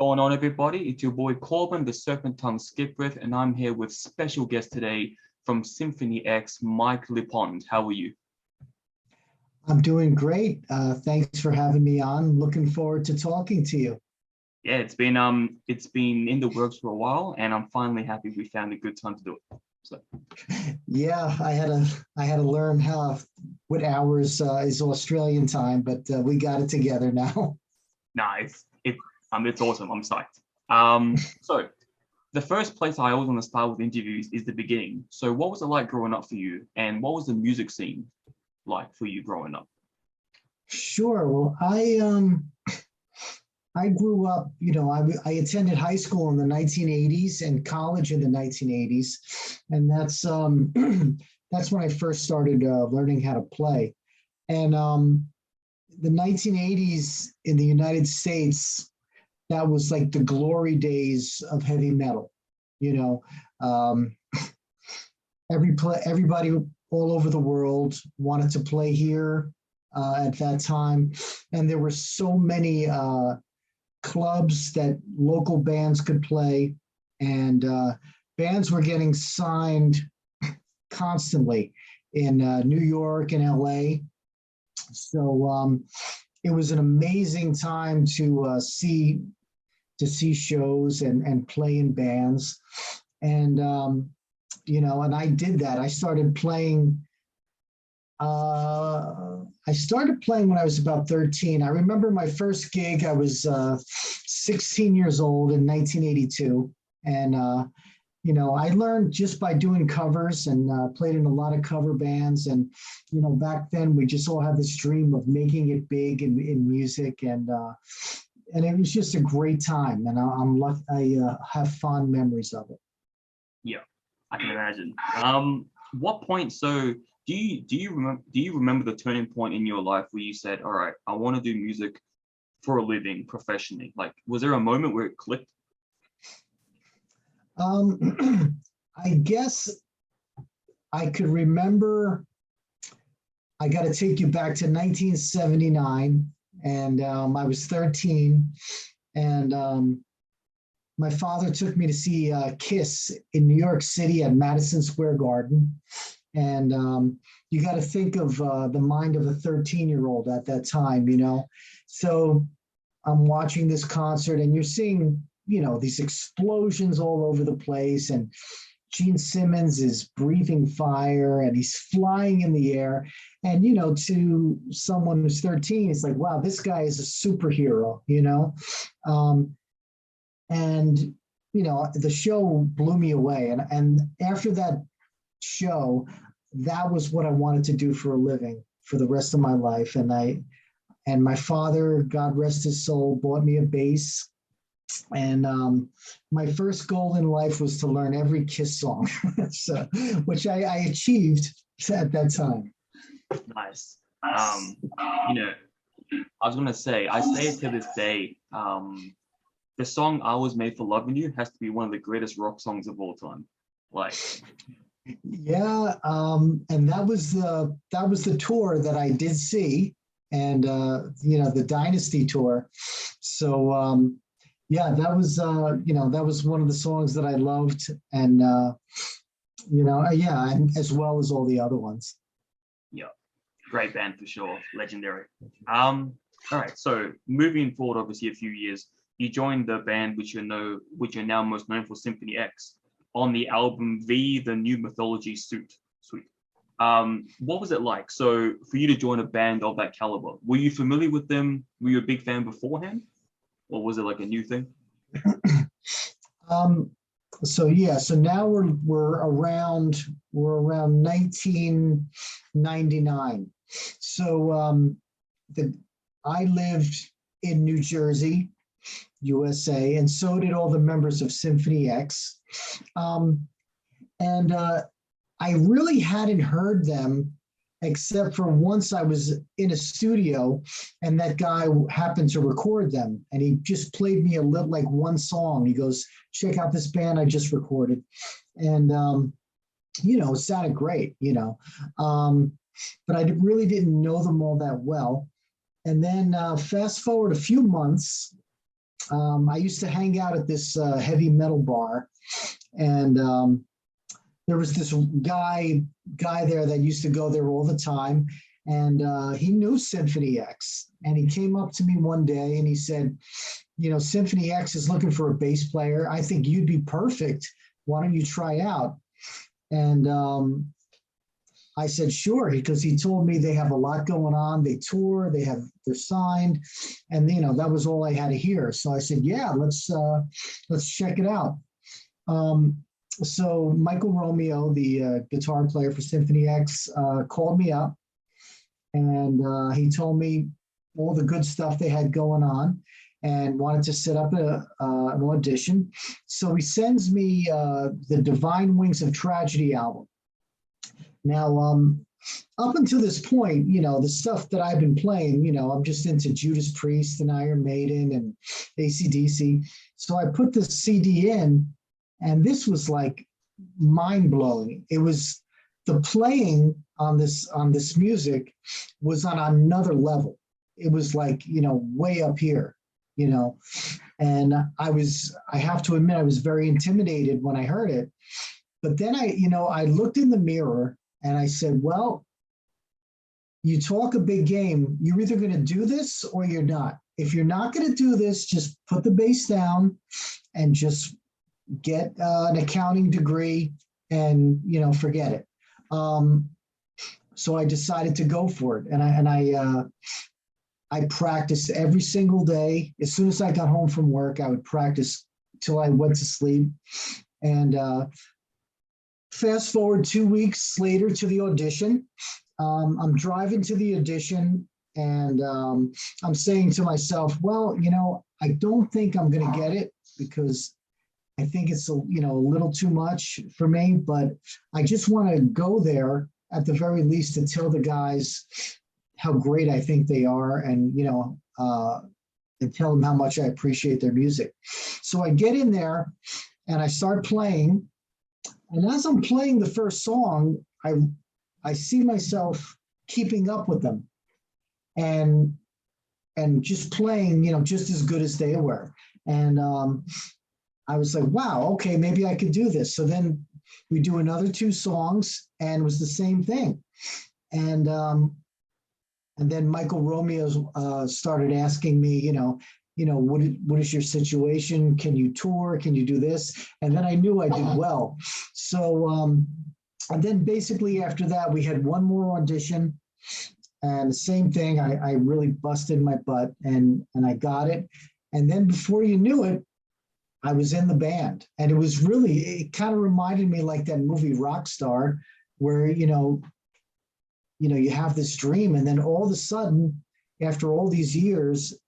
Going on, everybody? It's your boy Corbin, the Serpent Tongue Skipwith, and I'm here with special guest today from Symphony-X, MikeLePond. How are you? I'm doing great. Thanks for having me on. Looking forward to talking to you. Yeah, it's been in the works for a while, and I'm finally happy we found a good time to do it. So Yeah, I had to learn how what hours is Australian time, but we got it together now. nah, it's awesome. I'm psyched. So the first place I always want to start with interviews is the beginning. So what was it like growing up for you, and what was the music scene like for you growing up? Sure. Well, I grew up. I attended high school in the 1980s and college in the 1980s, and that's that's when I first started learning how to play. And the 1980s in the United States, that was like the glory days of heavy metal. You know, um, everybody all over the world wanted to play here at that time, and there were so many clubs that local bands could play, and bands were getting signed constantly in New York and LA. So it was an amazing time to see shows and play in bands. And and I did that. I started playing when I was about 13. I remember my first gig. I was 16 years old in 1982, and I learned just by doing covers and played in a lot of cover bands. And back then we just all had this dream of making it big in music, and it was just a great time. And I'm lucky. I have fond memories of it. Yeah, I can imagine. What point? So do you remember the turning point in your life where you said, "All right, I want to do music for a living professionally"? Like, was there a moment where it clicked? I guess I could remember. I got to take you back to 1979, and I was 13, and my father took me to see Kiss in New York City at Madison Square Garden. And you got to think of the mind of a 13-year-old at that time. So I'm watching this concert, and you're seeing, these explosions all over the place. And Gene Simmons is breathing fire, and he's flying in the air. And, to someone who's 13, it's like, wow, this guy is a superhero. And, the show blew me away. And after that show, that was what I wanted to do for a living for the rest of my life. And my father, God rest his soul, bought me a bass. And my first goal in life was to learn every Kiss song, so, which I achieved at that time. Nice. You know, I was gonna say, I say it to this day. The song "I Was Made for Loving You" has to be one of the greatest rock songs of all time. Like, Yeah, and that was the tour that I did see, and the Dynasty tour. So yeah, that was one of the songs that I loved, and yeah, and as well as all the other ones. yeah, great band for sure, legendary. All right, so moving forward, obviously a few years, you joined the band which you're now most known for, Symphony-X, on the album V, the New Mythology Suite. What was it like? So for you to join a band of that caliber, were you familiar with them? Were you a big fan beforehand, or was it like a new thing? So yeah, so now we're around 1999. So I lived in New Jersey, USA, and so did all the members of Symphony-X. And I really hadn't heard them except for once I was in a studio and that guy happened to record them, and he just played me like one song. He goes, "Check out this band I just recorded." And, it sounded great, but I really didn't know them all that well. And then fast forward a few months, I used to hang out at this heavy metal bar, and there was this guy there that used to go there all the time, and he knew Symphony-X, and he came up to me one day and he said, Symphony-X is looking for a bass player. I think you'd be perfect. Why don't you try out? And I said, sure, because he told me they have a lot going on. They tour, they're signed, and that was all I had to hear. So I said, yeah, let's check it out. So Michael Romeo, the guitar player for Symphony-X, called me up, and he told me all the good stuff they had going on and wanted to set up an audition. So he sends me the Divine Wings of Tragedy album. Now, up until this point, the stuff that I've been playing, I'm just into Judas Priest and Iron Maiden and AC/DC. So I put this CD in, and this was like mind-blowing. It was the playing on this music was on another level. It was like, way up here, and I have to admit, I was very intimidated when I heard it. But then I looked in the mirror and I said, well, you talk a big game, you're either going to do this or you're not. If you're not going to do this, just put the bass down and just get an accounting degree and, forget it. So I decided to go for it. And I practiced every single day. As soon as I got home from work, I would practice till I went to sleep. And fast forward 2 weeks later to the audition. I'm driving to the audition, and I'm saying to myself, well, I don't think I'm going to get it because I think it's a little too much for me, but I just want to go there at the very least to tell the guys how great I think they are, and and tell them how much I appreciate their music. So I get in there and I start playing, and as I'm playing the first song, I see myself keeping up with them and just playing, just as good as they were. And I was like, wow, okay, maybe I could do this. So then we do another 2 songs, and it was the same thing. And then Michael Romeo started asking me, what is your situation? Can you tour? Can you do this? And then I knew I did well. So, and then basically after that, we had one more audition, and the same thing. I really busted my butt, and I got it. And then before you knew it, I was in the band, and it kind of reminded me like that movie Rockstar, where, you have this dream, and then all of a sudden, after all these years,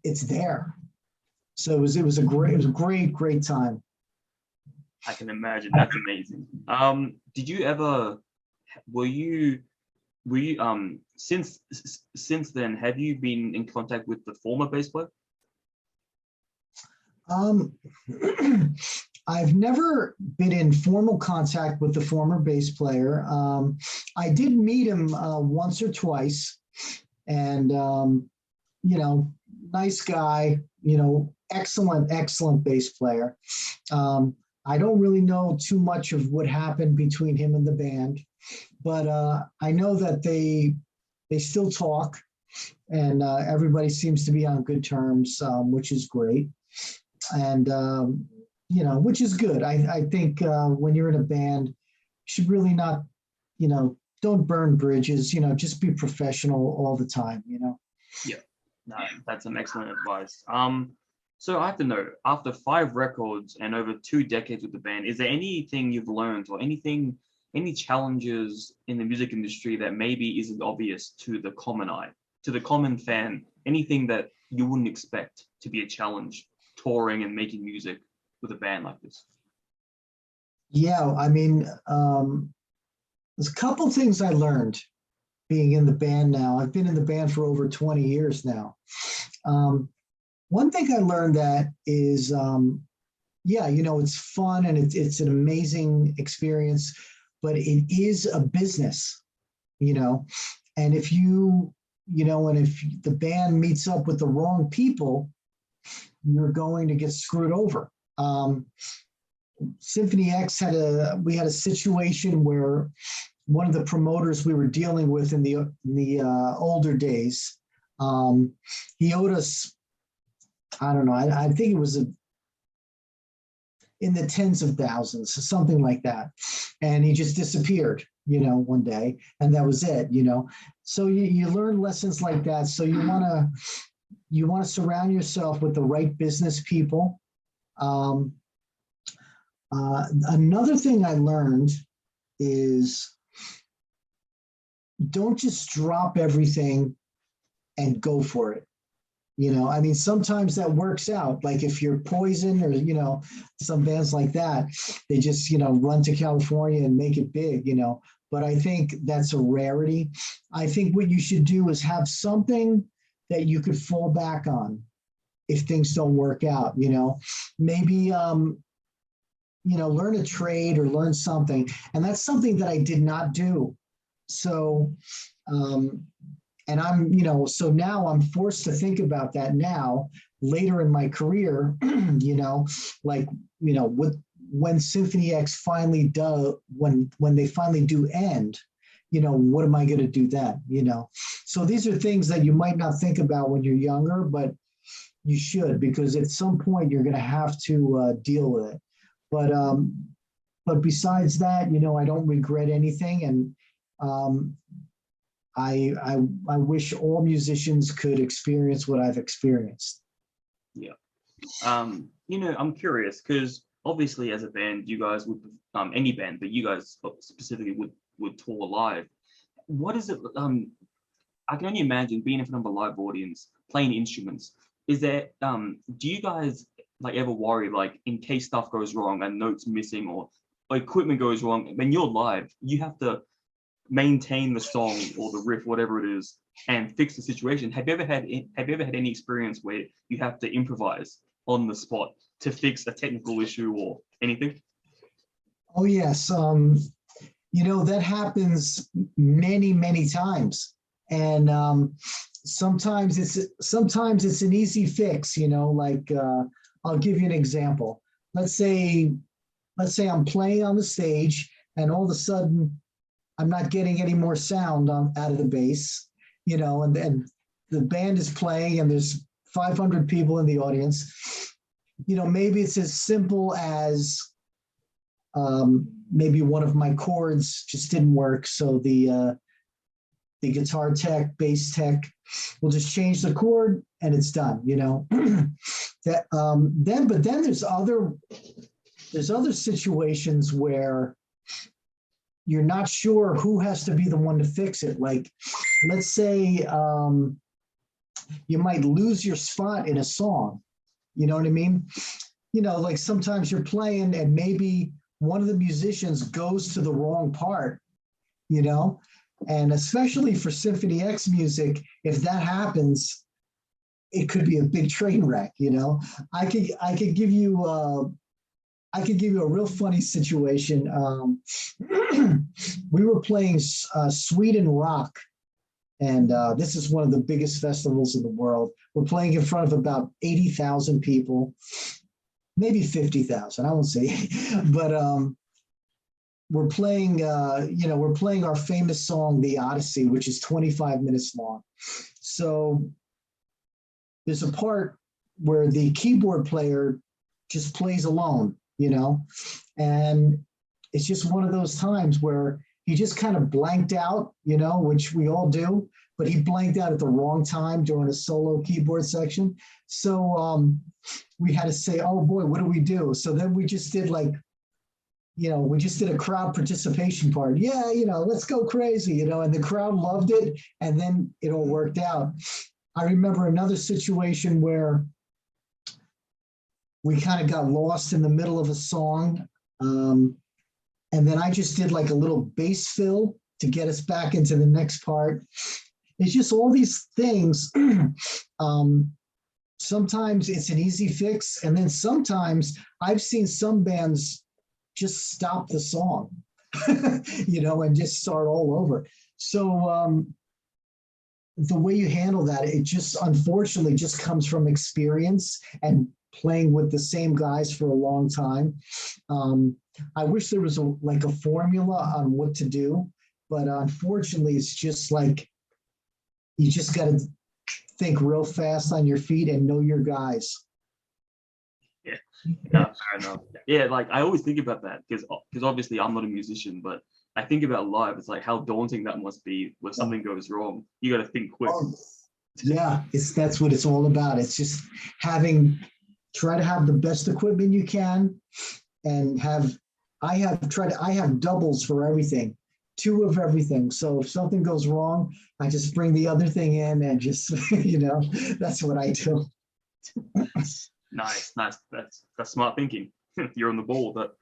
it's there. So it was a great time. I can imagine. That's amazing. Did you ever, were you since then, have you been in contact with the former bass player? I've never been in formal contact with the former bass player. I did meet him once or twice, and nice guy, excellent bass player. I don't really know too much of what happened between him and the band, but I know that they still talk, and everybody seems to be on good terms, which is great. And which is good. I think when you're in a band, you should really not, don't burn bridges, just be professional all the time, Yeah, no, that's some excellent advice. So I have to know, after 5 records and over 2 decades with the band, is there anything you've learned or any challenges in the music industry that maybe isn't obvious to the common eye, to the common fan, anything that you wouldn't expect to be a challenge touring and making music with a band like this? Yeah, I mean, there's a couple things I learned being in the band now. I've been in the band for over 20 years now. One thing I learned that is, it's fun and it's an amazing experience, but it is a business, and if if the band meets up with the wrong people, you're going to get screwed over. Symphony-X we had a situation where one of the promoters we were dealing with in the older days, he owed us, I don't know, I think it was in the tens of thousands, something like that. And he just disappeared, one day, and that was it, So you learn lessons like that. So you want to surround yourself with the right business people. Another thing I learned is don't just drop everything and go for it. Sometimes that works out. Like if you're Poison or, some bands like that, they just, run to California and make it big, but I think that's a rarity. I think what you should do is have something that you could fall back on if things don't work out, maybe, learn a trade or learn something. And that's something that I did not do. So, and so now I'm forced to think about that now, later in my career, when Symphony-X finally when they finally do end, what am I going to do then, So these are things that you might not think about when you're younger, but you should, because at some point you're going to have to deal with it. But besides that, I don't regret anything. And, I wish all musicians could experience what I've experienced. Yeah. I'm curious because obviously as a band, you guys would, any band, but you guys specifically would tour live. What is it? I can only imagine being in front of a live audience, playing instruments. Is there, do you guys ever worry, in case stuff goes wrong and notes missing or equipment goes wrong? When you're live, you have to maintain the song or the riff, whatever it is, and fix the situation. Have you ever had any experience where you have to improvise on the spot to fix a technical issue or anything? Oh yes, that happens many, many times, and sometimes it's an easy fix. I'll give you an example. Let's say I'm playing on the stage, and all of a sudden I'm not getting any more sound out of the bass, and the band is playing and there's 500 people in the audience. Maybe it's as simple as maybe one of my chords just didn't work. So the guitar tech, bass tech will just change the chord and it's done, but then there's other situations where you're not sure who has to be the one to fix it. Like, let's say you might lose your spot in a song. You know what I mean? Sometimes you're playing and maybe one of the musicians goes to the wrong part, and especially for Symphony-X music, if that happens, it could be a big train wreck, I could give you a real funny situation. We were playing Sweden Rock, and this is one of the biggest festivals in the world. We're playing in front of about 80,000 people, maybe 50,000, I won't say, but we're playing our famous song, The Odyssey, which is 25 minutes long. So there's a part where the keyboard player just plays alone, and it's just one of those times where he just kind of blanked out, which we all do, but he blanked out at the wrong time during a solo keyboard section. So we had to say, oh boy, what do we do? So then we just did we just did a crowd participation part. Yeah, let's go crazy, and the crowd loved it, and then it all worked out. I remember another situation where we kind of got lost in the middle of a song. And then I just did a little bass fill to get us back into the next part. It's just all these things. Sometimes it's an easy fix. And then sometimes I've seen some bands just stop the song, and just start all over. So the way you handle that, it just unfortunately just comes from experience and playing with the same guys for a long time. I wish there was like a formula on what to do, but unfortunately, it's just like you just got to think real fast on your feet and know your guys. Yeah, no, fair enough. Yeah, like I always think about that because obviously I'm not a musician, but I think about live. It's like how daunting that must be when something goes wrong. You got to think quick. Oh, yeah, that's what it's all about. It's just try to have the best equipment you can, and I have doubles for everything, two of everything. So if something goes wrong, I just bring the other thing in and just that's what I do. Nice. That's smart thinking. You're on the ball. But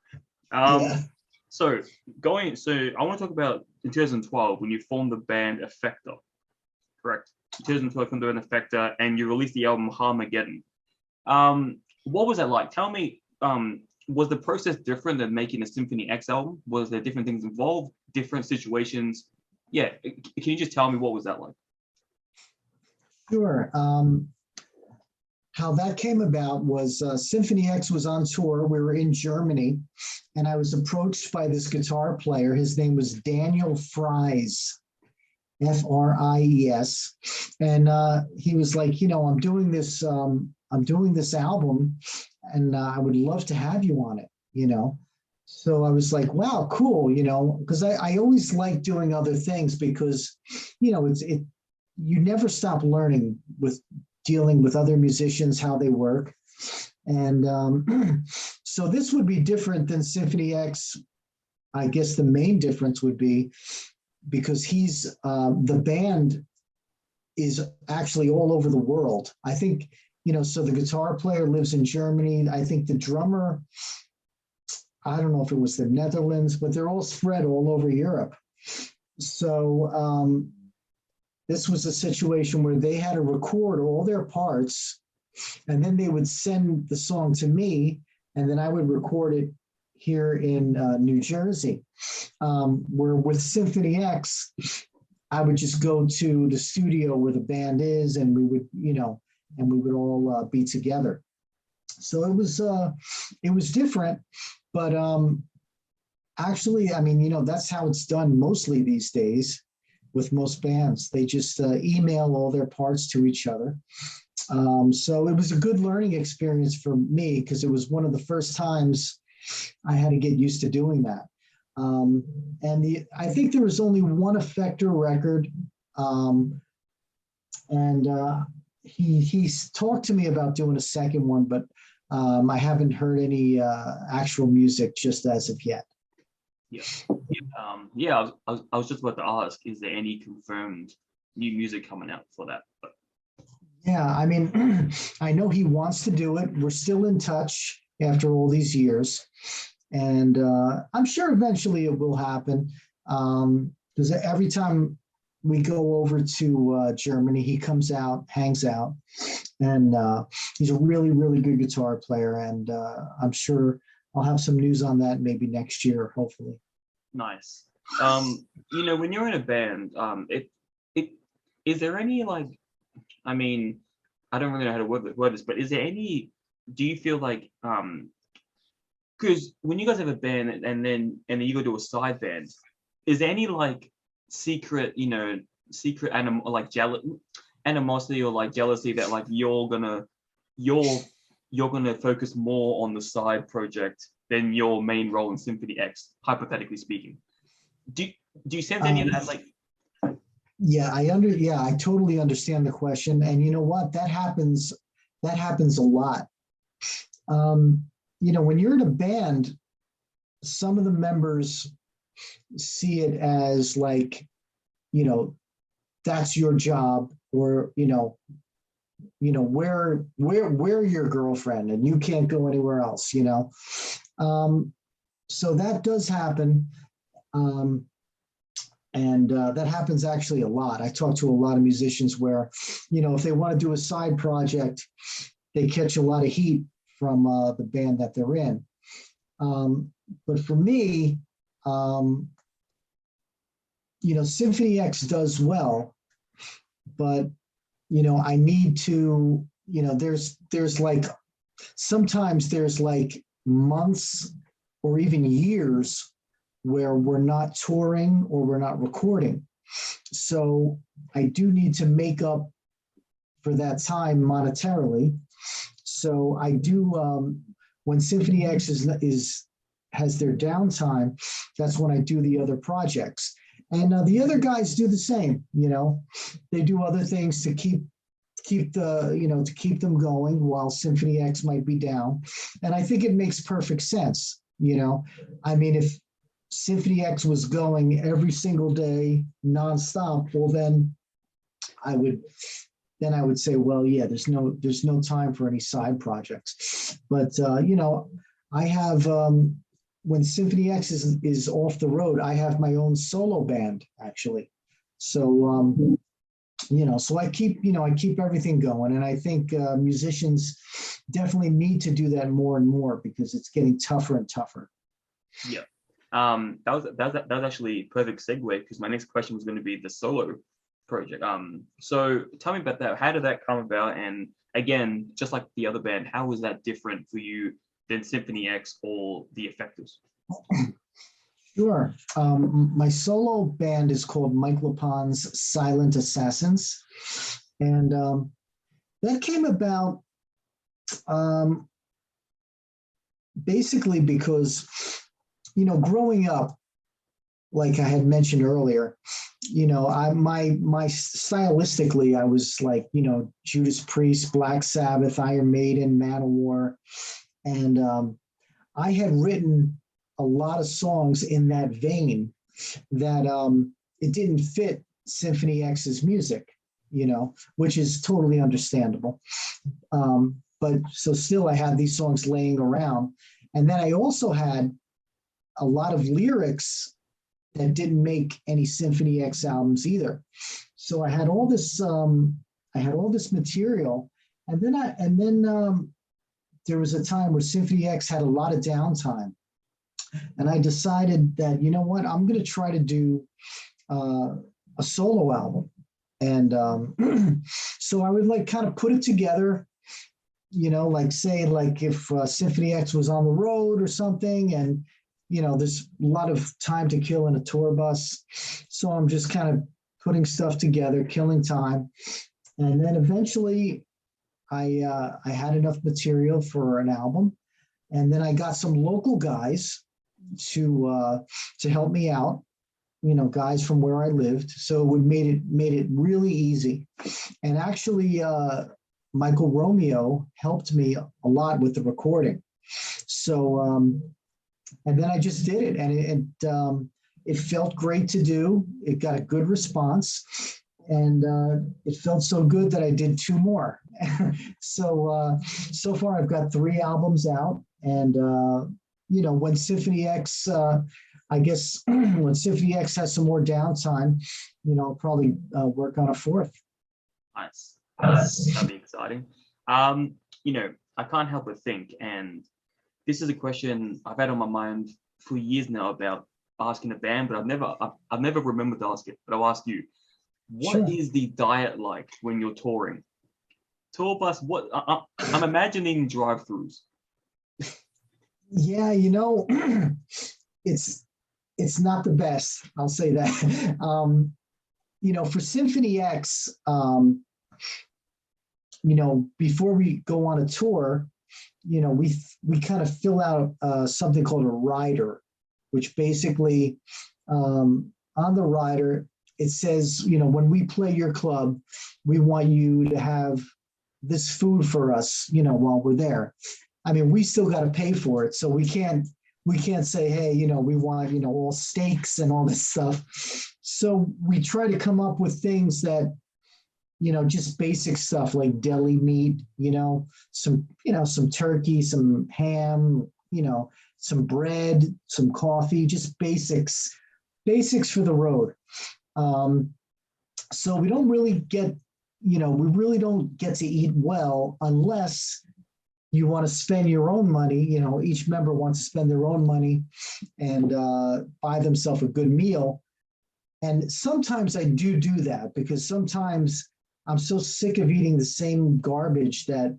Yeah. so I want to talk about in 2012 when you formed the band Effector, correct? 2012 formed the band Effector, and you released the album Armageddon. What was that like? Tell me, was the process different than making a Symphony-X album? Was there different things involved, different situations? Yeah, can you just tell me what was that like? Sure. How that came about was Symphony-X was on tour. We were in Germany, and I was approached by this guitar player. His name was Daniel Fries, Fries, and he was like, I'm doing this album, and I would love to have you on it. So I was like, wow, cool, because I always like doing other things because, you never stop learning with dealing with other musicians, how they work. And so this would be different than Symphony-X. I guess the main difference would be because the band is actually all over the world. I think, so the guitar player lives in Germany. I think the drummer, I don't know if it was the Netherlands, but they're all spread all over Europe. So this was a situation where they had to record all their parts, and then they would send the song to me, and then I would record it here in New Jersey. Where with Symphony-X, I would just go to the studio where the band is, and we would all be together. So it was different, but actually, that's how it's done mostly these days. With most bands, they just email all their parts to each other. So it was a good learning experience for me because it was one of the first times I had to get used to doing that. I think there was only one Effector record, and he's talked to me about doing a second one, but I haven't heard any actual music just as of yet. Yeah. I was just about to ask, is there any confirmed new music coming out for that? But yeah, I know he wants to do it. We're still in touch after all these years, and I'm sure eventually it will happen. Because every time we go over to Germany, he comes out, hangs out, and he's a really, really good guitar player. And I'm sure I'll have some news on that maybe next year, hopefully. nice. When you're in a band, is there any I don't really know how to word this, but is there any? Do you feel like because when you guys have a band and then you go to a side band, is there any secret animosity or jealousy that you're gonna focus more on the side project than your main role in Symphony-X, hypothetically speaking? Do you sense any of that? Yeah, I totally understand the question. And you know what? That happens a lot. When you're in a band, some of the members see it as that's your job, or we're your girlfriend and you can't go anywhere else, so that does happen. And that happens actually a lot. I talk to a lot of musicians where, if they want to do a side project, they catch a lot of heat from the band that they're in. But for me, Symphony-X does well but I need to, there's like, sometimes there's like months or even years where we're not touring or we're not recording. So I do need to make up for that time monetarily. So I do, when Symphony-X has their downtime, that's when I do the other projects. And the other guys do the same, they do other things to keep to keep them going while Symphony-X might be down. And I think it makes perfect sense. I mean, if Symphony-X was going every single day nonstop, well, then I would say, well, yeah, there's no time for any side projects. But I have when Symphony-X is off the road, I have my own solo band actually. So so I keep everything going, and I think musicians definitely need to do that more and more because it's getting tougher and tougher. Yeah. That was actually a perfect segue because my next question was going to be the solo project. So tell me about that. How did that come about? And again, just like the other band, how was that different for you than Symphony-X or the Effectors? Sure. My solo band is called MikeLePond's Silent Assassins, and that came about basically because growing up, like I had mentioned earlier, my stylistically, I was like, Judas Priest, Black Sabbath, Iron Maiden, Manowar, and I had written a lot of songs in that vein that it didn't fit Symphony-X's music, which is totally understandable. But so still I had these songs laying around. And then I also had a lot of lyrics that didn't make any Symphony-X albums either. So I had all this material. And then there was a time where Symphony-X had a lot of downtime. And I decided that, I'm going to try to do a solo album. And so I would like kind of put it together, like say, like if Symphony-X was on the road or something, and, there's a lot of time to kill in a tour bus. So I'm just kind of putting stuff together, killing time. And then eventually I had enough material for an album. And then I got some local guys to help me out, guys from where I lived. So it made it really easy. And actually, Michael Romeo helped me a lot with the recording. So, and then I just did it, and it felt great to do. It got a good response, and it felt so good that I did 2 more. So far I've got 3 albums out, and when Symphony-X, I guess when Symphony-X has some more downtime, I'll probably work on a 4th. Nice. That'd be exciting. I can't help but think, and this is a question I've had on my mind for years now about asking a band, but I've never remembered to ask it. But I'll ask you, what is the diet like when you're touring? Tour bus? What? I'm imagining drive-throughs. Yeah, it's not the best. I'll say that. For Symphony-X, before we go on a tour, we kind of fill out something called a rider, which basically on the rider, it says, when we play your club, we want you to have this food for us, while we're there. I mean, we still got to pay for it. So we can't say, hey, we want, all steaks and all this stuff. So we try to come up with things that, just basic stuff like deli meat, some turkey, some ham, some bread, some coffee, just basics for the road. So we don't really get, we really don't get to eat well unless you want to spend your own money. Each member wants to spend their own money and buy themselves a good meal. And sometimes I do that because sometimes I'm so sick of eating the same garbage that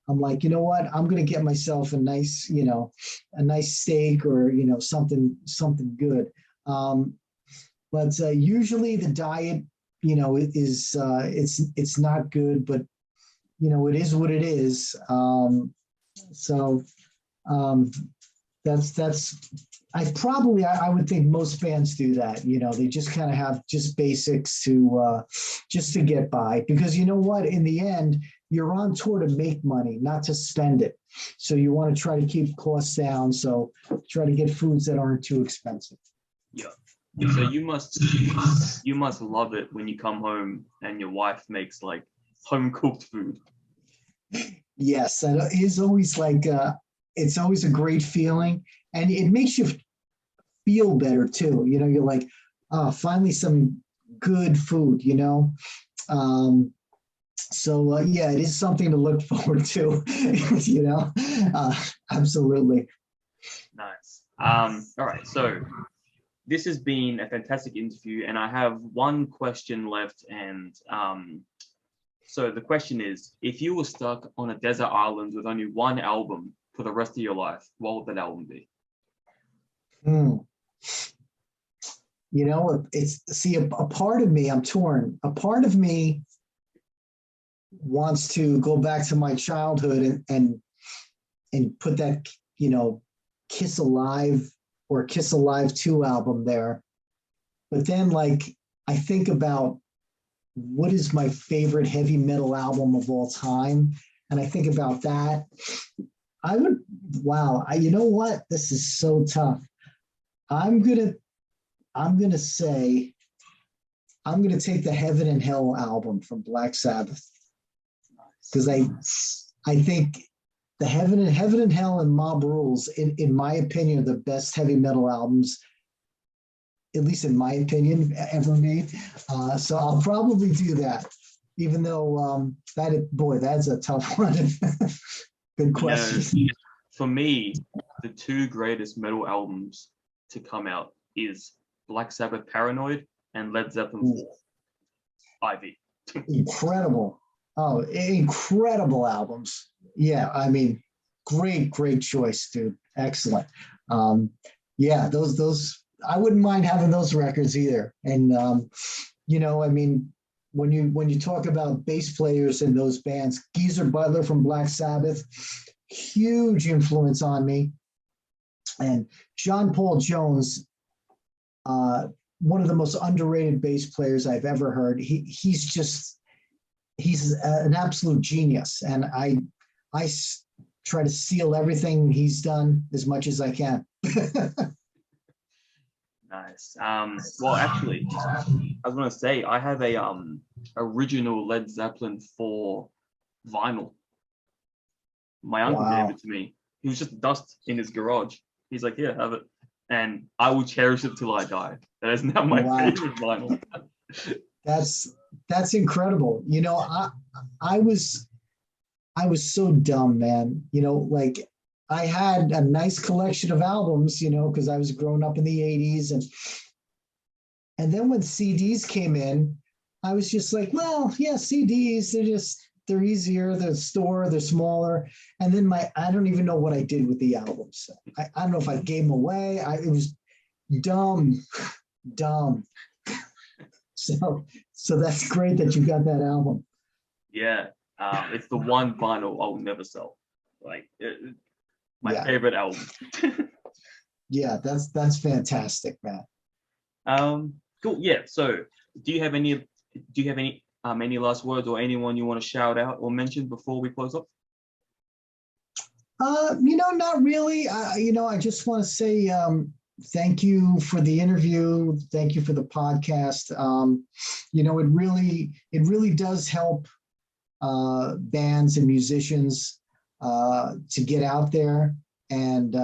I'm like, you know what? I'm gonna get myself a nice, a nice steak or something good. But usually the diet, it's not good, but it is what it is. So um, that's I would think most fans do that. They just kind of have just basics to just to get by, because you know what? In the end, you're on tour to make money, not to spend it. So you want to try to keep costs down. So try to get foods that aren't too expensive. Yeah. So you must love it when you come home and your wife makes like home cooked food. Yes, and it's always like it's always a great feeling, and it makes you feel better too. You're like, oh, finally some good food. So yeah, it is something to look forward to. Absolutely. Nice. All right. So this has been a fantastic interview, and I have one question left. And so the question is, if you were stuck on a desert island with only one album for the rest of your life, what would that album be? A part of me, I'm torn. A part of me wants to go back to my childhood and put that, Kiss Alive or Kiss Alive 2 album there. But then I think about what is my favorite heavy metal album of all time. And I think about that. You know what? This is so tough. I'm gonna take the Heaven and Hell album from Black Sabbath, because I think the Heaven and Hell and Mob Rules, in my opinion, are the best heavy metal albums, at least in my opinion, ever made. So I'll probably do that, even though that's a tough one. Good question. For me, the two greatest metal albums to come out is Black Sabbath Paranoid and Led Zeppelin 4 Ivy. Incredible. Oh, incredible albums. Yeah, I mean, great choice, dude. Excellent. Yeah, those I wouldn't mind having those records either. And I mean, when you talk about bass players in those bands, Geezer Butler from Black Sabbath, huge influence on me. And John Paul Jones, one of the most underrated bass players I've ever heard. He's an absolute genius, and I try to steal everything he's done as much as I can. Nice. Well, actually, I was gonna say I have a original Led Zeppelin 4 vinyl. My uncle gave it to me. He was just dust in his garage. He's like, "Here, have it," and I will cherish it till I die. That is now my favorite vinyl. That's incredible. I was so dumb, man. I had a nice collection of albums, because I was growing up in the 80s. And then when CDs came in, I was just like, well, yeah, CDs, they're easier, they're they're smaller. And then I don't even know what I did with the albums. I don't know if I gave them away. It was dumb. So that's great that you got that album. Yeah, it's the one vinyl I'll never sell. My favorite album. Yeah, that's fantastic, man. Cool. Yeah. So, do you have any last words or anyone you want to shout out or mention before we close up? Not really. I just want to say thank you for the interview. Thank you for the podcast. It really does help bands and musicians to get out there, and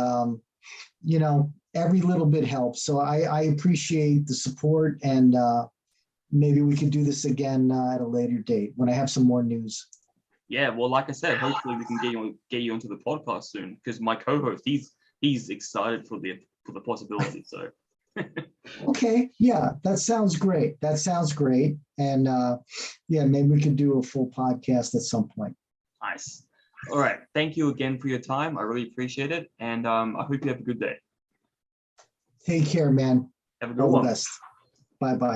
every little bit helps. So I appreciate the support, and maybe we could do this again at a later date when I have some more news. Yeah, well, like I said, hopefully we can get you onto the podcast soon, because my co-host, he's excited for the possibility. So Okay, yeah, that sounds great. That sounds great. And yeah, maybe we could do a full podcast at some point. Nice. All right. Thank you again for your time. I really appreciate it. And I hope you have a good day. Take care, man. Have a good All the one. best. Bye bye.